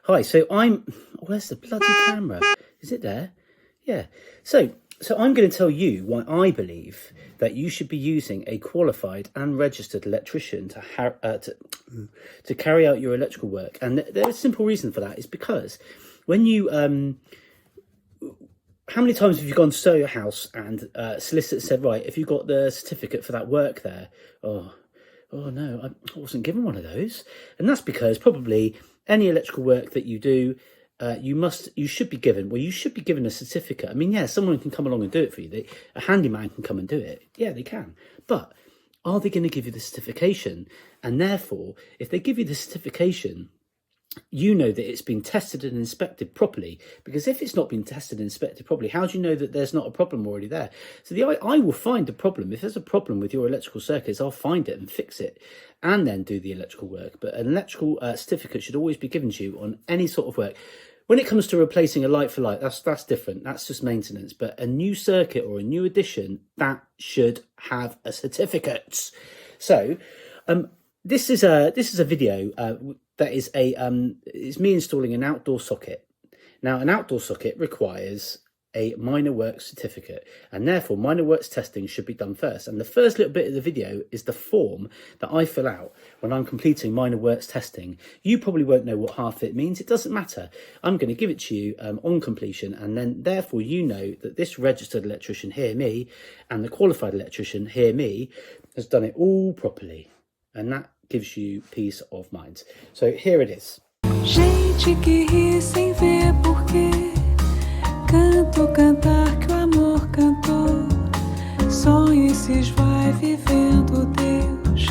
Hi, so where's the bloody camera? Is it there? Yeah. So I'm going to tell you why I believe that you should be using a qualified and registered electrician to carry out your electrical work. And there's a simple reason for that. Is because when you how many times have you gone to sell your house and solicitor said, right, if you got the certificate for that work there, oh no, I wasn't given one of those. And that's because probably any electrical work that you do, you should be given a certificate. I mean, yeah, someone can come along and do it for you. A handyman can come and do it. Yeah, they can. But are they going to give you the certification? And therefore, if they give you the certification, you know that it's been tested and inspected properly. Because if it's not been tested and inspected properly, how do you know that there's not a problem already there? So I will find a problem. If there's a problem with your electrical circuits, I'll find it and fix it and then do the electrical work. But an electrical certificate should always be given to you on any sort of work. When it comes to replacing a light for light, that's different. That's just maintenance. But a new circuit or a new addition, that should have a certificate. So this is a video that is it's me installing an outdoor socket. Now, an outdoor socket requires a minor works certificate, and therefore minor works testing should be done first. And the first little bit of the video is the form that I fill out when I'm completing minor works testing. You probably won't know what half it means. It doesn't matter. I'm going to give it to you on completion, and then therefore you know that this registered electrician, hear me, and the qualified electrician, hear me, has done it all properly, and that gives you peace of mind. So here it is. Gente que ri sem ver porquê. Canto cantar que o amor cantou. Sonho e se esvai vivendo Deus.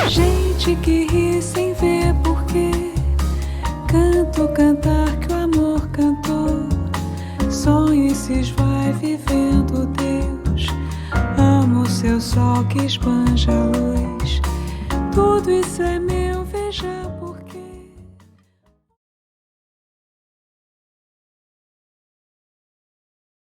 Gente que ri sem ver porquê. Canto cantar que o amor cantou. Sonho e se esvai vivendo Deus. Amo o seu sol que espanja a luz. Tudo isso é meu, veja.